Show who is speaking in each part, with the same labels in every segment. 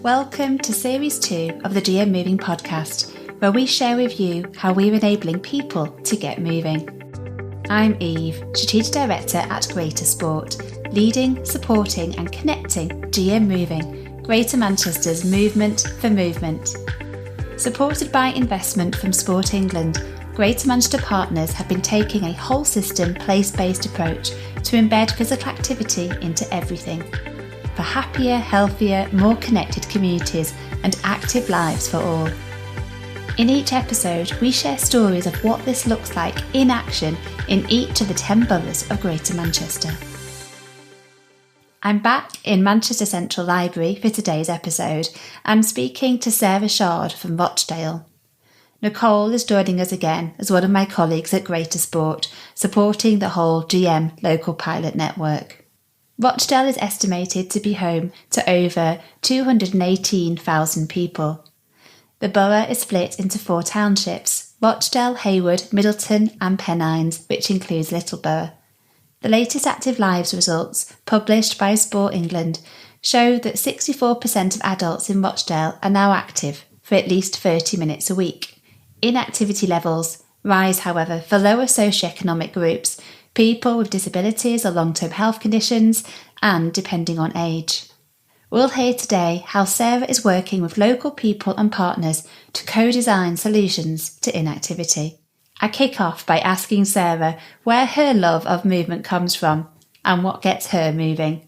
Speaker 1: Welcome to Series 2 of the DM Moving podcast, where we share with you how we're enabling people to get moving. I'm Eve, Strategic Director at Greater Sport, leading, supporting and connecting DM Moving, Greater Manchester's movement for movement. Supported by investment from Sport England, Greater Manchester partners have been taking a whole system place-based approach to embed physical activity into everything, for happier, healthier, more connected communities and active lives for all. In each episode, we share stories of what this looks like in action in each of the 10 boroughs of Greater Manchester. I'm back in Manchester Central Library for today's episode. I'm speaking to Sarah Shard from Rochdale. Nicole is joining us again as one of my colleagues at Greater Sport, supporting the whole GM local pilot network. Rochdale is estimated to be home to over 218,000 people. The borough is split into 4 townships: Rochdale, Hayward, Middleton and Pennines, which includes Littleborough. The latest Active Lives results, published by Sport England, show that 64% of adults in Rochdale are now active for at least 30 minutes a week. Inactivity levels rise, however, for lower socioeconomic groups, people with disabilities or long-term health conditions, and depending on age. We'll hear today how Sarah is working with local people and partners to co-design solutions to inactivity. I kick off by asking Sarah where her love of movement comes from and what gets her moving.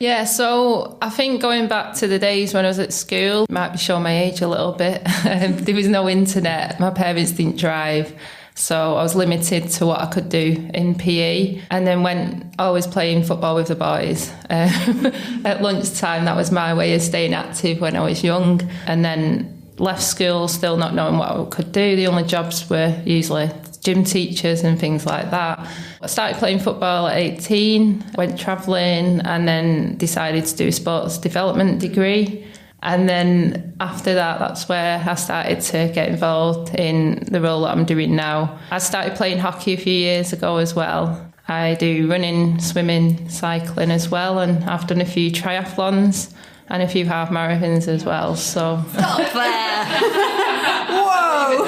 Speaker 2: Yeah, so I think going back to the days when I was at school, might be showing my age a little bit. There was no internet, my parents didn't drive, so I was limited to what I could do in PE, and then went always playing football with the boys. At lunchtime, that was my way of staying active when I was young, and then left school still not knowing what I could do. The only jobs were usually gym teachers and things like that. I started playing football at 18, went travelling, and then decided to do a sports development degree. And then after that, that's where I started to get involved in the role that I'm doing now. I started playing hockey a few years ago as well. I do running, swimming, cycling as well, and I've done a few triathlons and a few half marathons as well. So
Speaker 1: Stop there! Whoa!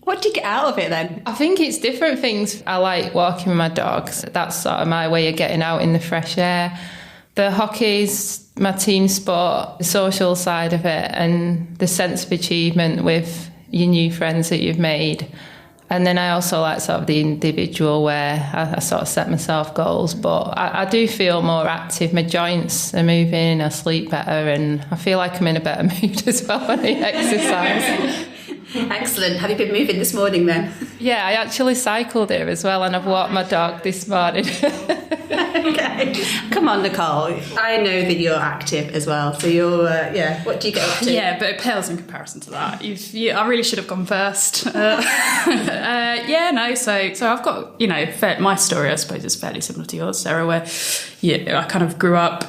Speaker 1: What do you get out of it then?
Speaker 2: I think it's different things. I like walking with my dogs. That's sort of my way of getting out in the fresh air. The hockey's my team sport, the social side of it, and the sense of achievement with your new friends that you've made. And then I also like sort of the individual where I sort of set myself goals, but I do feel more active. My joints are moving, I sleep better, and I feel like I'm in a better mood as well when I exercise.
Speaker 1: Excellent. Have you been moving this morning then?
Speaker 2: Yeah, I actually cycled here as well, and I've walked my dog this morning.
Speaker 1: Okay. Come on, Nicole. I know that you're active as well, so you're, what do you get up to?
Speaker 3: Yeah, but it pales in comparison to that. I really should have gone first. So I've got, my story, I suppose, is fairly similar to yours, Sarah, where I kind of grew up.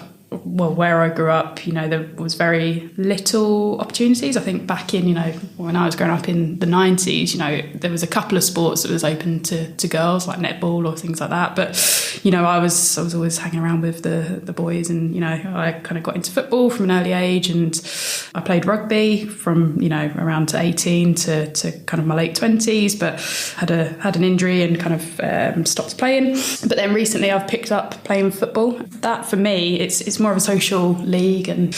Speaker 3: Well, where I grew up, there was very little opportunities. I think back in, when I was growing up in the 90s, there was a couple of sports that was open to girls, like netball or things like that. But, I was always hanging around with the boys, and, I kind of got into football from an early age, and I played rugby from, around 18 to kind of my late 20s, but had an injury and kind of stopped playing. But then recently I've picked up playing football. That for me, it's more of a social league, and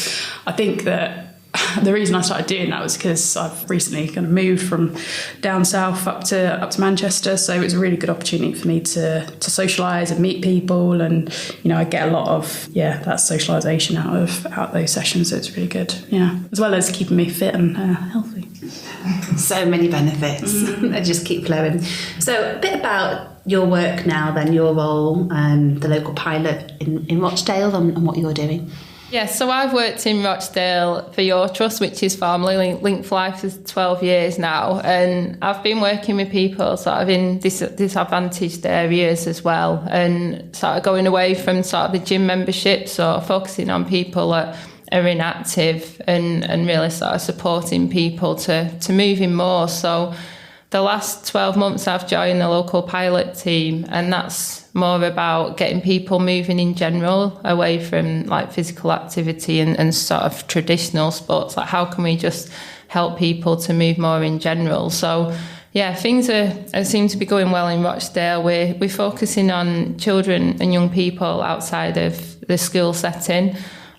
Speaker 3: I think that the reason I started doing that was because I've recently kind of moved from down south up to Manchester, so it was a really good opportunity for me to socialise and meet people, and I get a lot of that socialisation out of those sessions, so it's really good, as well as keeping me fit and healthy.
Speaker 1: So many benefits. They just keep flowing. So a bit about your work now then, your role, the local pilot in Rochdale, and what you're doing.
Speaker 2: Yeah, so I've worked in Rochdale for Your Trust, which is formerly Link for Life, for 12 years now, and I've been working with people sort of in disadvantaged areas as well, and sort of going away from sort of the gym membership, so focusing on people that are inactive and really sort of supporting people to move in more. So The last 12 months I've joined the local pilot team, and that's more about getting people moving in general away from like physical activity and sort of traditional sports. Like how can we just help people to move more in general? So yeah, things seem to be going well in Rochdale. We're focusing on children and young people outside of the school setting.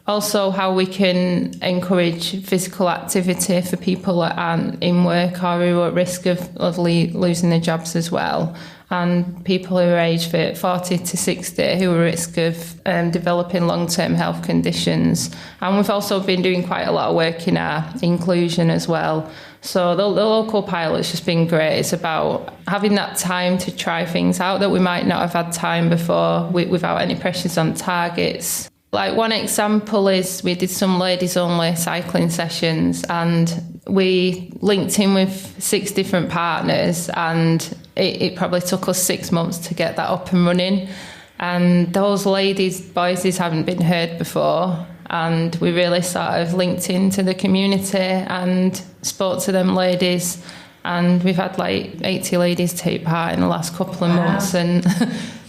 Speaker 2: Also, how we can encourage physical activity for people that aren't in work or who are at risk of losing their jobs as well. And people who are aged 40 to 60 who are at risk of developing long-term health conditions. And we've also been doing quite a lot of work in our inclusion as well. So the local pilot's just been great. It's about having that time to try things out that we might not have had time before without any pressures on targets. Like one example is we did some ladies only cycling sessions, and we linked in with 6 different partners, and it probably took us 6 months to get that up and running. And those voices haven't been heard before, and we really sort of linked into the community and spoke to them ladies, and we've had like 80 ladies take part in the last couple of months, and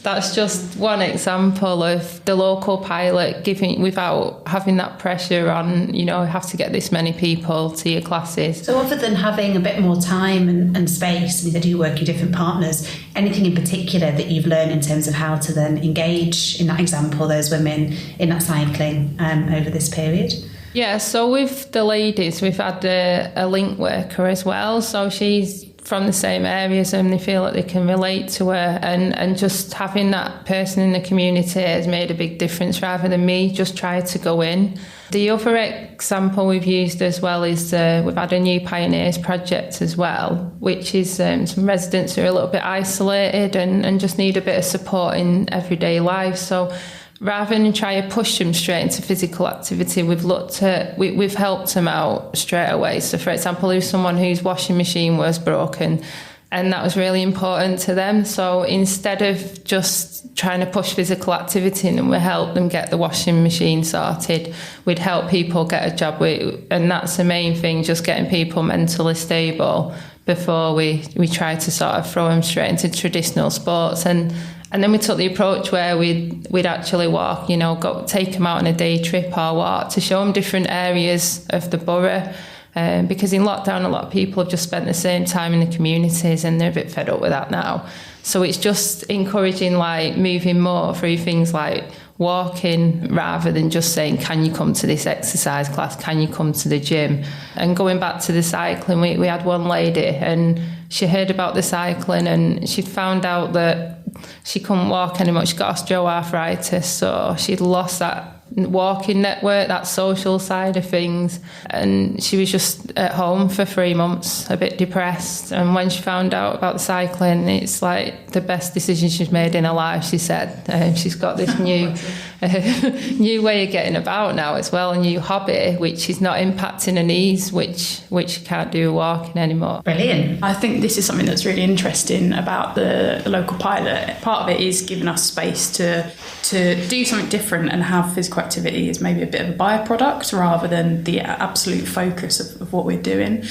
Speaker 2: that's just one example of the local pilot giving without having that pressure on, you have to get this many people to your classes.
Speaker 1: So other than having a bit more time and space, and you do work with different partners, anything in particular that you've learned in terms of how to then engage, in that example, those women in that cycling over this period?
Speaker 2: Yeah, so with the ladies, we've had a link worker as well. So she's from the same areas and they feel that they can relate to her, and just having that person in the community has made a big difference rather than me just try to go in. The other example we've used as well is we've had a new Pioneers project as well, which is some residents who are a little bit isolated and just need a bit of support in everyday life. So rather than try to push them straight into physical activity, we've helped them out straight away. So for example, if someone whose washing machine was broken, and that was really important to them. So instead of just trying to push physical activity in them, we help them get the washing machine sorted. We'd help people get a job, and that's the main thing, just getting people mentally stable before we try to sort of throw them straight into traditional sports. And then we took the approach where we'd actually walk, take them out on a day trip or walk to show them different areas of the borough. Because in lockdown, a lot of people have just spent the same time in the communities and they're a bit fed up with that now. So it's just encouraging moving more through things like walking rather than just saying, can you come to this exercise class? Can you come to the gym? And going back to the cycling, we had one lady and she heard about the cycling and she found out that she couldn't walk anymore. She got osteoarthritis, so she'd lost that walking network, that social side of things, and she was just at home for 3 months, a bit depressed. And when she found out about the cycling, it's like the best decision she's made in her life, she said. She's got this new way of getting about now as well, a new hobby, which is not impacting her knees, which she can't do walking anymore.
Speaker 1: Brilliant.
Speaker 3: I think this is something that's really interesting about the local pilot. Part of it is giving us space to do something different and have physical activity is maybe a bit of a byproduct rather than the absolute focus of what we're doing.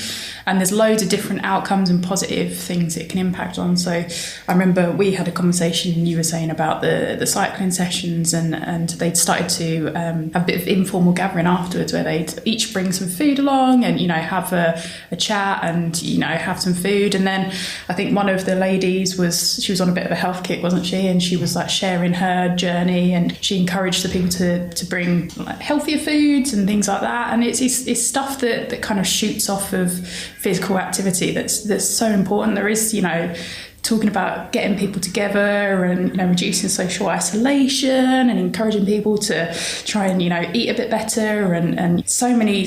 Speaker 3: And there's loads of different outcomes and positive things it can impact on. So I remember we had a conversation and you were saying about the cycling sessions and they'd started to have a bit of informal gathering afterwards where they'd each bring some food along and, have a chat and, have some food. And then I think one of the ladies she was on a bit of a health kick, wasn't she? And she was sharing her journey and she encouraged the people to bring healthier foods and things like that. And it's stuff that kind of shoots off of physical activity that's so important. There is, talking about getting people together and reducing social isolation and encouraging people to try and eat a bit better and so many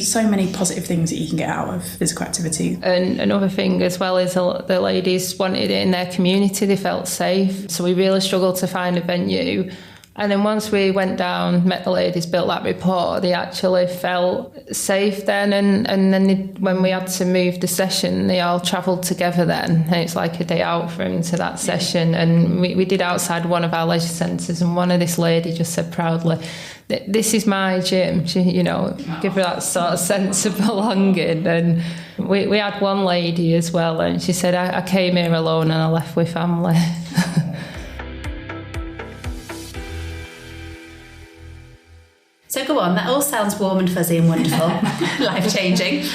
Speaker 3: positive things that you can get out of physical activity.
Speaker 2: And another thing as well is the ladies wanted it in their community, they felt safe, so we really struggled to find a venue. And then once we went down, met the ladies, built that report, they actually felt safe then. And then when we had to move the session, they all travelled together then. And it's like a day out for them to that session. And we did outside one of our leisure centres, and one of this lady just said proudly, "This is my gym." She, give her that sort of sense of belonging. And we had one lady as well, and she said, I came here alone and I left with family.
Speaker 1: So go on, that all sounds warm and fuzzy and wonderful, life-changing.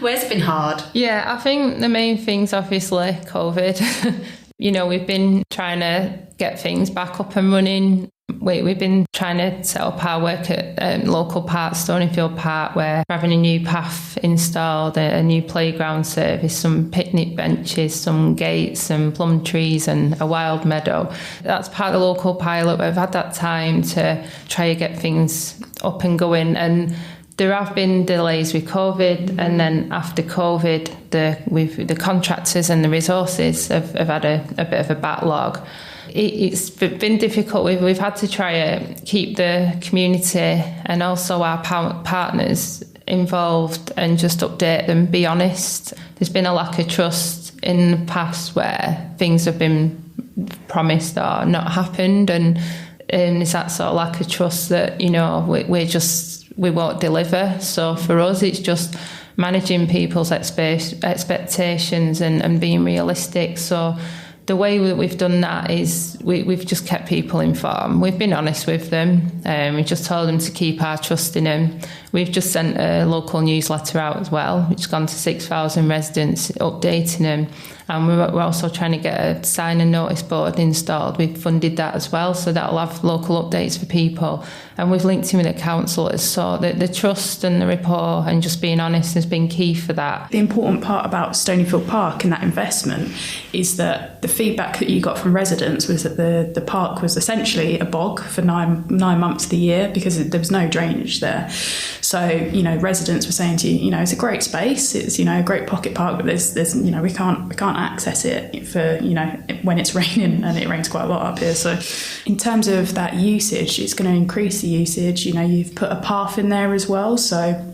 Speaker 1: Where's it been hard?
Speaker 2: Yeah, I think the main thing's obviously COVID. We've been trying to get things back up and running. We've been trying to set up our work at local park, Stonyfield Park, where we're having a new path installed, a new playground service, some picnic benches, some gates, some plum trees and a wild meadow. That's part of the local pilot. We've had that time to try to get things up and going, and there have been delays with COVID, and then after COVID, the contractors and the resources have had a bit of a backlog. It's been difficult. We've had to try to keep the community and also our partners involved and just update them, be honest. There's been a lack of trust in the past where things have been promised or not happened, and it's that sort of lack of trust that, we won't deliver. So for us, it's just managing people's expectations and being realistic. So the way we've done that is we've just kept people informed. We've been honest with them. We just told them to keep our trust in them. We've just sent a local newsletter out as well, which has gone to 6,000 residents, updating them. And we're also trying to get a sign and notice board installed. We've funded that as well, so that'll have local updates for people. And we've linked in with the councillors, so the trust and the rapport and just being honest has been key for that.
Speaker 3: The important part about Stonyfield Park and that investment is that the feedback that you got from residents was that the park was essentially a bog for nine months of the year because there was no drainage there. So, residents were saying to you, it's a great space, it's, a great pocket park, but there's we can't access it for, when it's raining, and it rains quite a lot up here. So in terms of that usage, it's going to increase the usage. You've put a path in there as well. So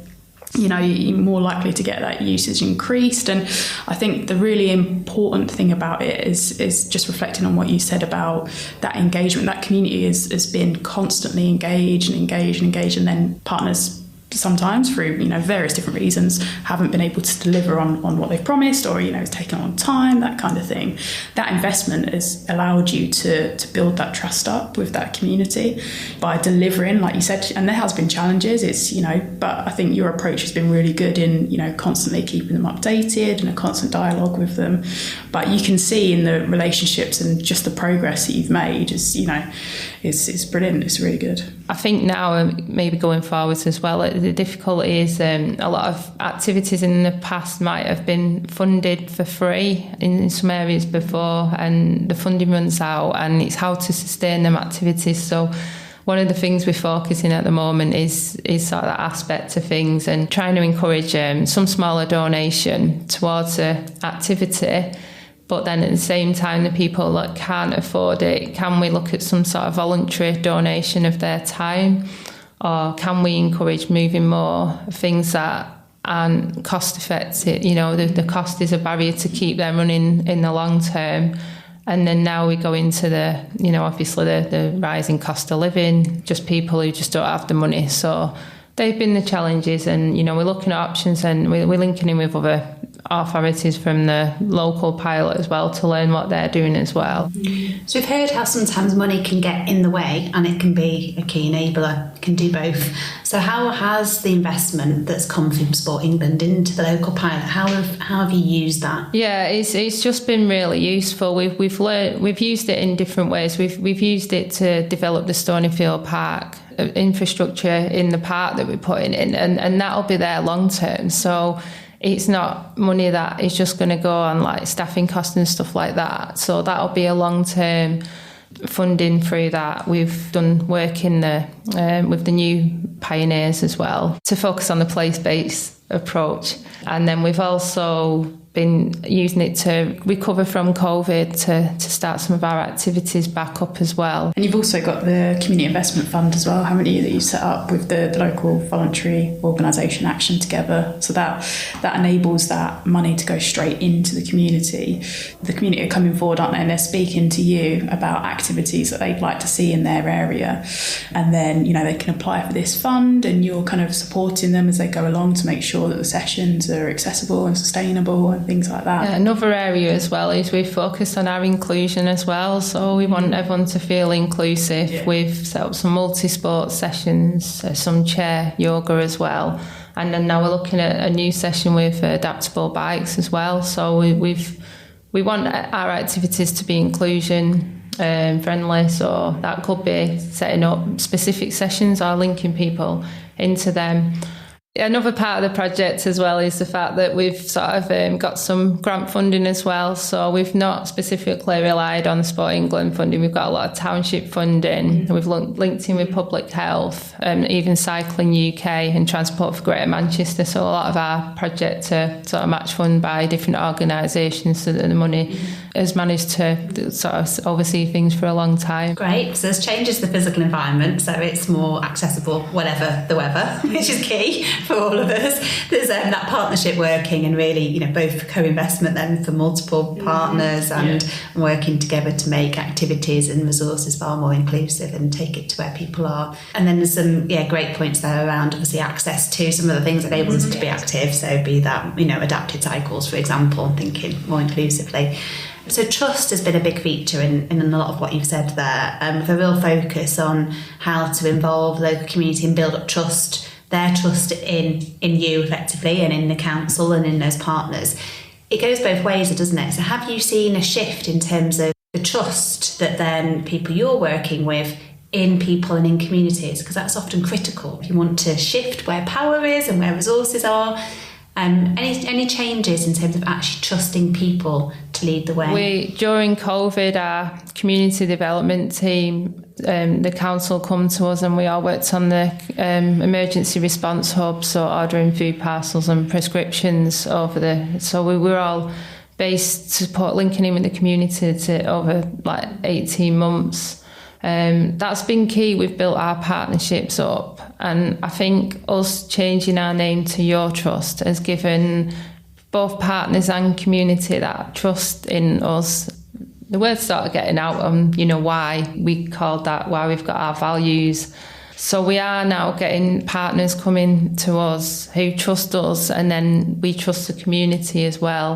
Speaker 3: you're more likely to get that usage increased. And I think the really important thing about it is just reflecting on what you said about that engagement. That community has been constantly engaged, and then partners sometimes through various different reasons haven't been able to deliver on what they've promised, or it's taken a long time, that kind of thing. That investment has allowed you to build that trust up with that community by delivering, like you said, and there has been challenges, but I think your approach has been really good in constantly keeping them updated and a constant dialogue with them. But you can see in the relationships and just the progress that you've made is brilliant. It's really good.
Speaker 2: I think now, maybe going forwards as well, the difficulty is a lot of activities in the past might have been funded for free in some areas before, and the funding runs out, and it's how to sustain them activities. So one of the things we're focusing at the moment is sort of that aspect of things, and trying to encourage some smaller donation towards an activity. But then at the same time, the people that can't afford it, can we look at some sort of voluntary donation of their time? Or can we encourage moving more things that aren't cost effective? The cost is a barrier to keep them running in the long term. And then now we go into obviously the rising cost of living, just people who just don't have the money. So they've been the challenges, and, we're looking at options, and we're linking in with other authorities from the local pilot as well to learn what they're doing as well.
Speaker 1: So we've heard how sometimes money can get in the way, and it can be a key enabler, can do both. So how has the investment that's come from Sport England into the local pilot, how have you used that? Yeah,
Speaker 2: it's just been really useful. We've used it in different ways. We've used it to develop the Stonyfield Park infrastructure in the park that we're putting in, and that'll be there long term. So it's not money that is just going to go on like staffing costs and stuff like that. So that'll be a long-term funding through that. We've done work in with the new pioneers as well to focus on the place-based approach. And then we've also been using it to recover from COVID to start some of our activities back up as well.
Speaker 3: And you've also got the Community Investment Fund as well, haven't you, that you set up with the local voluntary organisation Action Together. So that enables that money to go straight into the community. The community are coming forward, aren't they? And they're speaking to you about activities that they'd like to see in their area. And then, they can apply for this fund, and you're kind of supporting them as they go along to make sure that the sessions are accessible and sustainable and things like that.
Speaker 2: Yeah, another area as well is we focus on our inclusion as well. So we want everyone to feel inclusive. Yeah. We've set up some multi-sport sessions, some chair yoga as well. And then now we're looking at a new session with adaptable bikes as well. So we want our activities to be inclusion friendly, so that could be setting up specific sessions or linking people into them. Another part of the project as well is the fact that we've sort of got some grant funding as well. So we've not specifically relied on the Sport England funding. We've got a lot of township funding. We've linked in with Public Health, even Cycling UK and Transport for Greater Manchester. So a lot of our projects are sort of match funded by different organisations, so that the money has managed to sort of oversee things for a long time.
Speaker 1: Great. So there's changes to the physical environment, so it's more accessible, whatever the weather, which is key for all of us. There's that partnership working, and really, both co-investment then for multiple partners and working together to make activities and resources far more inclusive and take it to where people are. And then there's some great points there around obviously access to some of the things that enable us to be active. So be that adapted cycles, for example, thinking more inclusively. So trust has been a big feature in a lot of what you've said there, with a real focus on how to involve the local community and build up trust, their trust in you effectively, and in the council and in those partners. It goes both ways, doesn't it? So have you seen a shift in terms of the trust that then people you're working with in people and in communities? Because that's often critical. If you want to shift where power is and where resources are, any changes in terms of actually trusting people to lead the way?
Speaker 2: During COVID, our community development team, the council come to us, and we all worked on the emergency response hub, so ordering food parcels and prescriptions so we were all based support, linking in with the community over 18 months. That's been key. We've built our partnerships up, and I think us changing our name to Your Trust has given both partners and community that trust in us. The word started getting out on why we called that, why we've got our values. So we are now getting partners coming to us who trust us, and then we trust the community as well.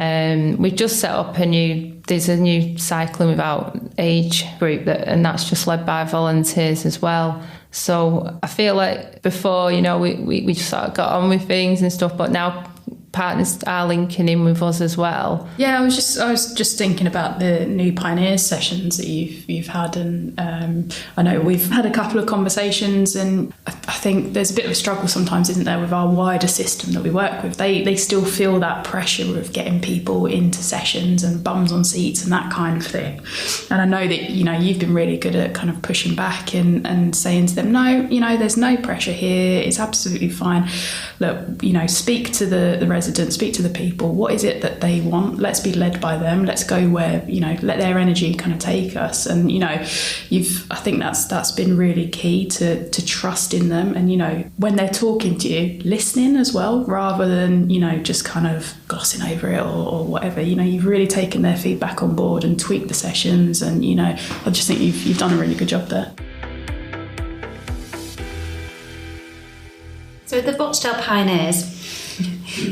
Speaker 2: We've just set up there's a new Cycling Without Age group, and that's just led by volunteers as well. So I feel like before, we just sort of got on with things and stuff, but now partners are linking in with us as well.
Speaker 3: Yeah, I was just thinking about the new Pioneers sessions that you've had, and I know we've had a couple of conversations, and I think there's a bit of a struggle sometimes, isn't there, with our wider system that we work with. They still feel that pressure of getting people into sessions and bums on seats and that kind of thing. And I know that you've been really good at kind of pushing back and saying to them, no, there's no pressure here. It's absolutely fine. Look, speak to the residents, speak to the people. What is it that they want? Let's be led by them. Let's go where, let their energy kind of take us. And, I think that's been really key to trust in them. And, when they're talking to you, listening as well, rather than, just kind of glossing over it or whatever. You've really taken their feedback on board and tweaked the sessions. And, I just think you've done a really good job there.
Speaker 1: So the Rochdale Pioneers.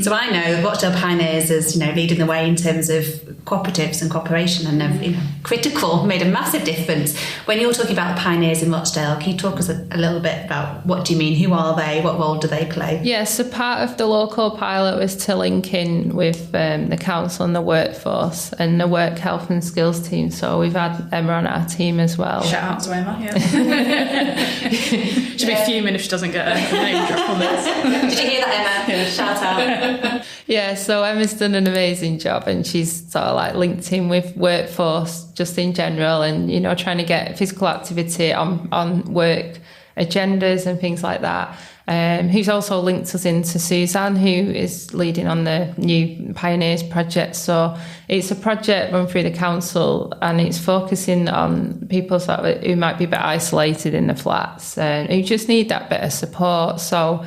Speaker 1: So I know Rochdale Pioneers is, leading the way in terms of cooperatives and cooperation, and have, critical, made a massive difference. When you're talking about the Pioneers in Rochdale, can you talk us a little bit about what do you mean? Who are they? What role do they play?
Speaker 2: Yeah, so part of the local pilot was to link in with the council and the workforce and the work, health and skills team. So we've had Emma on our team as well.
Speaker 3: Shout out to Emma, yeah. She'll be fuming if she doesn't get a name drop on this.
Speaker 1: Did you hear that, Emma? Shout out.
Speaker 2: Yeah, so Emma's done an amazing job, and she's sort of linked in with workforce just in general, and trying to get physical activity on work agendas and things like that. Who's also linked us into Suzanne, who is leading on the new Pioneers project. So it's a project run through the council, and it's focusing on people who might be a bit isolated in the flats and who just need that bit of support. So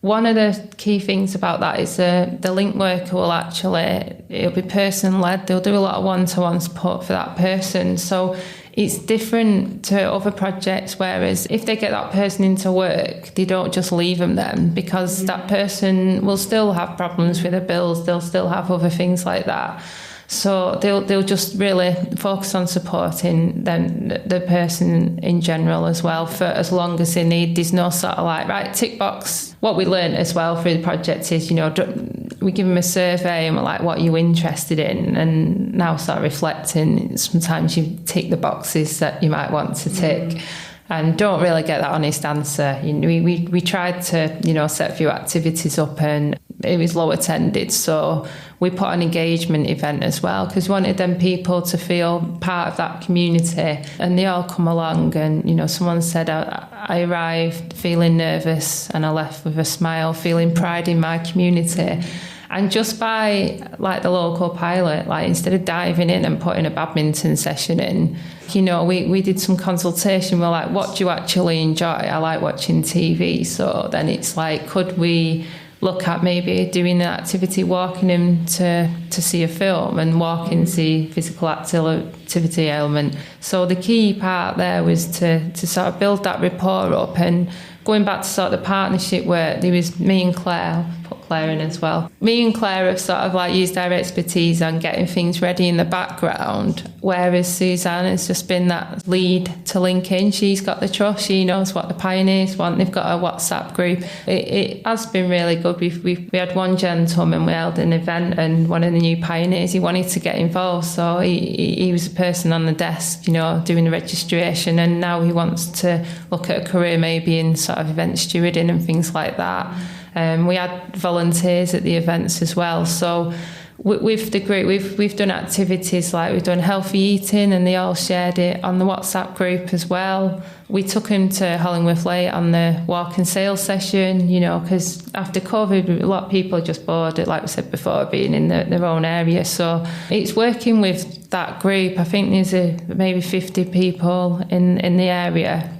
Speaker 2: one of the key things about that is the link worker will it'll be person-led. They'll do a lot of one-to-one support for that person. So it's different to other projects, whereas if they get that person into work, they don't just leave them then, because that person will still have problems with their bills, they'll still have other things like that. So they'll just really focus on supporting the person in general as well for as long as they need. There's no sort of like, right, tick box. What we learned as well through the project is, we give them a survey and we're like, what are you interested in? And now start reflecting. Sometimes you tick the boxes that you might want to tick. And don't really get that honest answer. We tried to, set a few activities up, and it was low attended. So we put an engagement event as well, because we wanted them people to feel part of that community. And they all come along, and, someone said, I arrived feeling nervous and I left with a smile, feeling pride in my community. And just by the local pilot, instead of diving in and putting a badminton session in, we did some consultation. We're like, what do you actually enjoy? I like watching TV. So then it's like, could we look at maybe doing an activity, walking him to see a film, and walking, see physical activity element. So the key part there was to sort of build that rapport up, and going back to sort of the partnership where there was me and Claire, put Claire in as well. Me and Claire have sort of used our expertise on getting things ready in the background, whereas Suzanne has just been that lead to link in. She's got the trust, she knows what the Pioneers want. They've got a WhatsApp group. It has been really good. We had one gentleman, we held an event, and one of the new Pioneers, he wanted to get involved, so he was a person on the desk, doing the registration, and now he wants to look at a career maybe in sort of event stewarding and things like that. We had volunteers at the events as well. So with the group, we've done activities we've done healthy eating, and they all shared it on the WhatsApp group as well. We took him to Hollingworth Lake on the walk and sail session, because after COVID, a lot of people are just bored, like we said before, being in their own area. So it's working with that group. I think there's maybe 50 people in the area,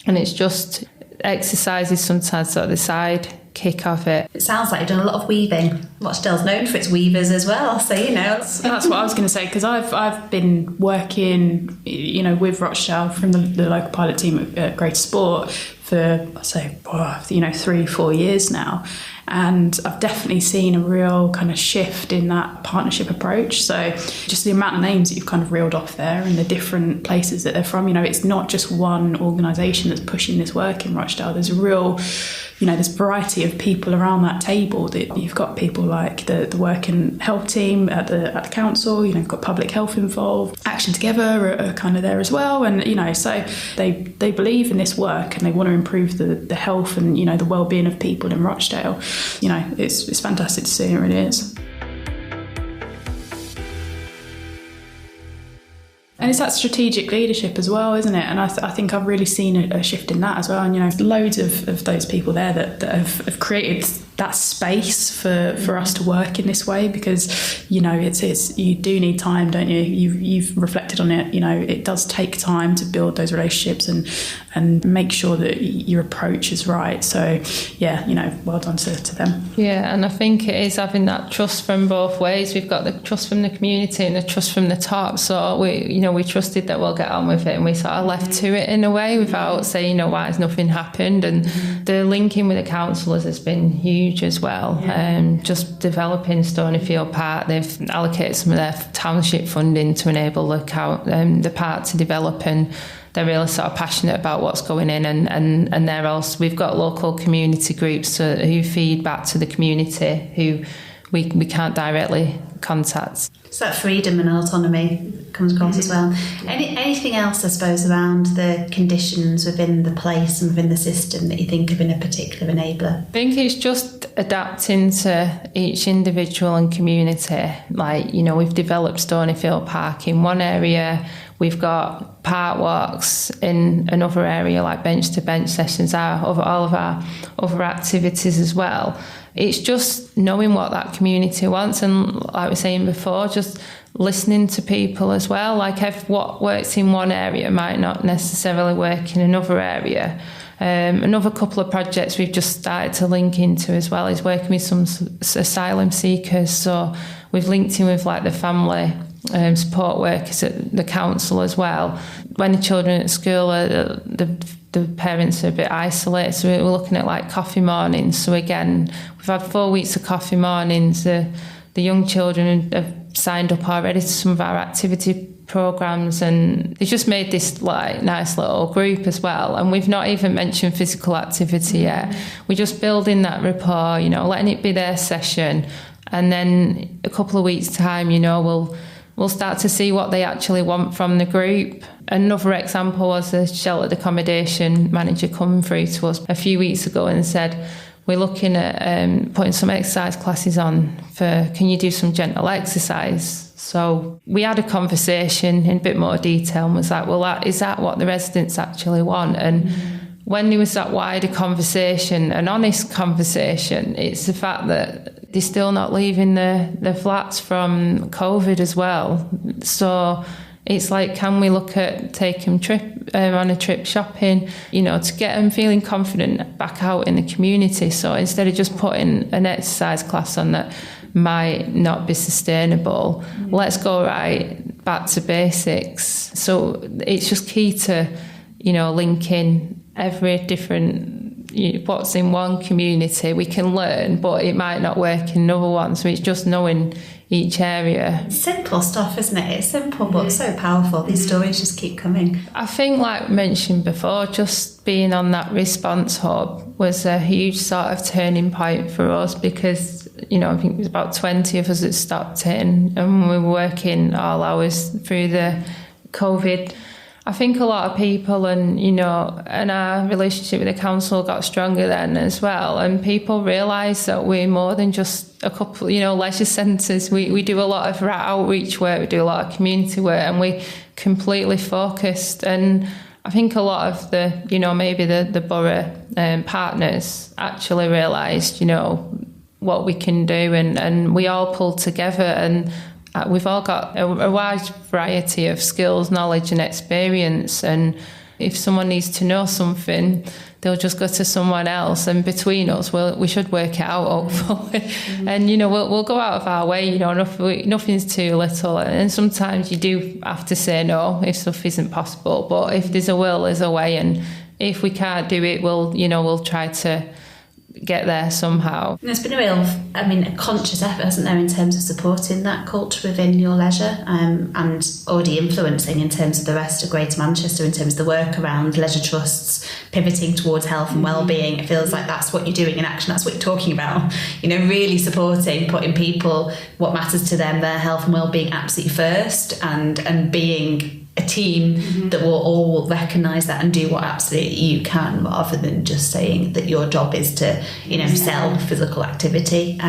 Speaker 2: and it's just exercises sometimes sort of the side kick off it.
Speaker 1: It sounds like you've done a lot of weaving. Rochdale's known for its weavers as well, so
Speaker 3: That's what I was going to say, because I've been working, with Rochdale from the local pilot team at Greater Sport for, 3-4 years now. And I've definitely seen a real kind of shift in that partnership approach. So just the amount of names that you've kind of reeled off there and the different places that they're from, it's not just one organisation that's pushing this work in Rochdale. There's a real, there's variety of people around that table. That you've got people like the work and health team at the council, you've got public health involved. Action Together are kind of there as well. And, so they believe in this work, and they want to improve the health and, the well-being of people in Rochdale. It's fantastic to see, it really is. And it's that strategic leadership as well, isn't it? And I think I've really seen a shift in that as well. And, loads of those people there that have created that space for us to work in this way, because, it's you do need time, don't you? You've reflected on it. It does take time to build those relationships and make sure that your approach is right. So, yeah, well done to them.
Speaker 2: Yeah, and I think it is having that trust from both ways. We've got the trust from the community and the trust from the top. So we trusted that we'll get on with it, and we sort of left to it in a way without saying, why has nothing happened. And the linking with the councillors has been huge as well. Just developing Stonyfield Park, they've allocated some of their township funding to enable the park to develop, and they're really sort of passionate about what's going in, and they're also, we've got local community groups who feed back to the community who we can't directly contacts.
Speaker 1: So that freedom and autonomy comes across as well. Anything else, I suppose, around the conditions within the place and within the system that you think have been a particular enabler?
Speaker 2: I think it's just adapting to each individual and community. Like, you know, we've developed Stonyfield Park in one area, we've got park walks in another area, like bench to bench sessions, all of our other activities as well. It's just knowing what that community wants, and like we were saying before, just listening to people as well. Like, if what works in one area might not necessarily work in another area. Another couple of projects we've just started to link into as well is working with some asylum seekers. So we've linked in with like the family support workers at the council as well. When the children at school are the parents are a bit isolated, so we're looking at like coffee mornings. So again, we've had 4 weeks of coffee mornings. The young children have signed up already to some of our activity programs, and they just made this like nice little group as well. And we've not even mentioned physical activity yet. We're just building that rapport, you know, letting it be their session, and then a couple of weeks' time, you know, we'll start to see what they actually want from the group. Another example was a sheltered accommodation manager coming through to us a few weeks ago and said, we're looking at putting some exercise classes on can you do some gentle exercise? So we had a conversation in a bit more detail and was like, well, is that what the residents actually want? And when there was that wider conversation, an honest conversation, it's the fact that they're still not leaving the flats from COVID as well. So it's like, can we look at taking on a trip shopping, you know, to get them feeling confident back out in the community. So instead of just putting an exercise class on that might not be sustainable, let's go right back to basics. So it's just key to, you know, linking every different, what's in one community we can learn, but it might not work in another one. So it's just knowing each area.
Speaker 1: Simple stuff, isn't it? It's simple but so powerful. These stories just keep coming.
Speaker 2: I think, like mentioned before, just being on that response hub was a huge sort of turning point for us, because, you know, I think it was about 20 of us that stopped in, and we were working all hours through the COVID. I think a lot of people and our relationship with the council got stronger then as well, and people realised that we're more than just a couple, leisure centres. We do a lot of outreach work, we do a lot of community work, and we completely focused. And I think a lot of the, maybe the borough partners actually realised, what we can do, and we all pulled together, and we've all got a wide variety of skills, knowledge and experience, and if someone needs to know something, they'll just go to someone else, and between us we should work it out, hopefully. And we'll go out of our way, nothing's too little, and sometimes you do have to say no if stuff isn't possible, but if there's a will, there's a way, and if we can't do it, we'll try to get there somehow.
Speaker 1: And there's been a conscious effort, hasn't there, in terms of supporting that culture within your leisure, and already influencing in terms of the rest of Greater Manchester, in terms of the work around leisure trusts, pivoting towards health and well-being. It feels like that's what you're doing in action, that's what you're talking about, really supporting, putting people, what matters to them, their health and well-being absolutely first, and being a team that will all recognise that and do what absolutely you can, rather than just saying that your job is to, sell physical activity,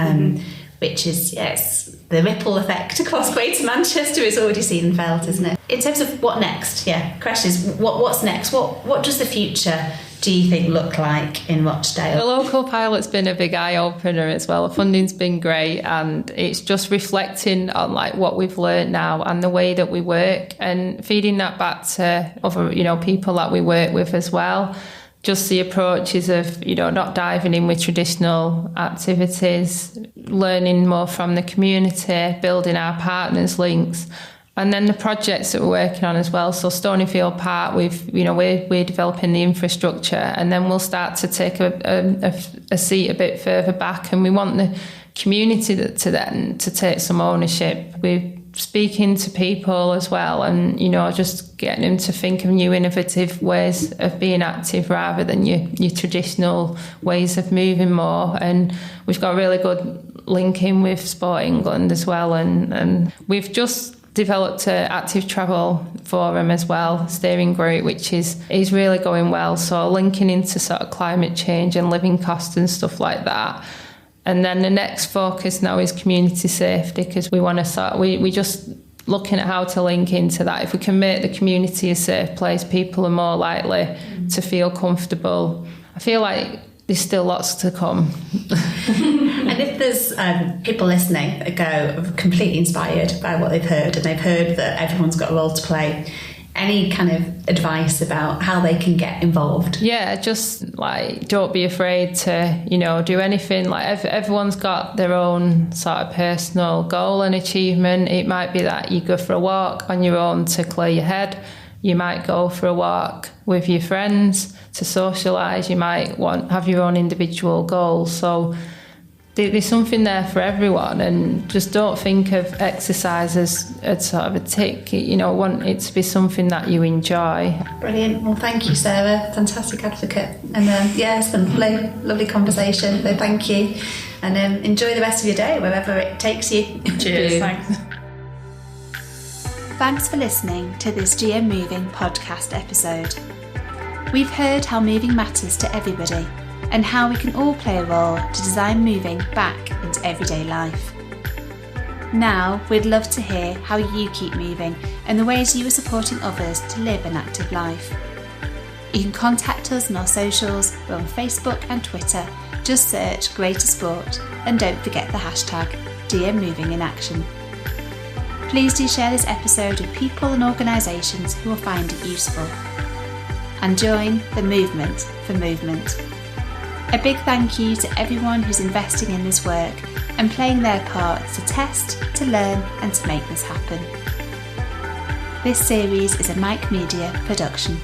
Speaker 1: which is, yes, the ripple effect across Greater Manchester is already seen and felt, isn't it? In terms of what next, question is, what's next? What does the future, do you think, look like in Rochdale?
Speaker 2: The local pilot's been a big eye-opener as well. The funding's been great, and it's just reflecting on what we've learned now and the way that we work, and feeding that back to other people that we work with as well. Just the approaches of not diving in with traditional activities, learning more from the community, building our partners links. And then the projects that we're working on as well. So Stonyfield Park, we're developing the infrastructure, and then we'll start to take a seat a bit further back, and we want the community to take some ownership. We've speaking to people as well, and just getting them to think of new innovative ways of being active rather than your traditional ways of moving more. And we've got a really good link in with Sport England as well, and we've just developed an active travel forum as well, steering group, which is really going well. So linking into sort of climate change and living costs and stuff like that. And then the next focus now is community safety, because we want to we just looking at how to link into that. If we can make the community a safe place, people are more likely to feel comfortable. I feel like there's still lots to come.
Speaker 1: And if there's people listening that go completely inspired by what they've heard, and they've heard that everyone's got a role to play, any kind of advice about how they can get involved?
Speaker 2: Yeah, just don't be afraid to, do anything. Everyone's got their own sort of personal goal and achievement. It might be that you go for a walk on your own to clear your head. You might go for a walk with your friends to socialise. You might have your own individual goals. So there's something there for everyone, and just don't think of exercise as a sort of a tick. Want it to be something that you enjoy.
Speaker 1: Brilliant. Well, thank you, Sarah. Fantastic advocate. And it's been a lovely conversation. So thank you, and enjoy the rest of your day wherever it takes you.
Speaker 3: Cheers. Thanks.
Speaker 1: Thanks for listening to this GM Moving podcast episode. We've heard how moving matters to everybody, and how we can all play a role to design moving back into everyday life. Now, we'd love to hear how you keep moving and the ways you are supporting others to live an active life. You can contact us on our socials. We're on Facebook and Twitter. Just search Greater Sport, and don't forget the hashtag #DMMovingInAction. Please do share this episode with people and organisations who will find it useful. And join the movement for movement. A big thank you to everyone who's investing in this work and playing their part to test, to learn, and to make this happen. This series is a Mike Media production.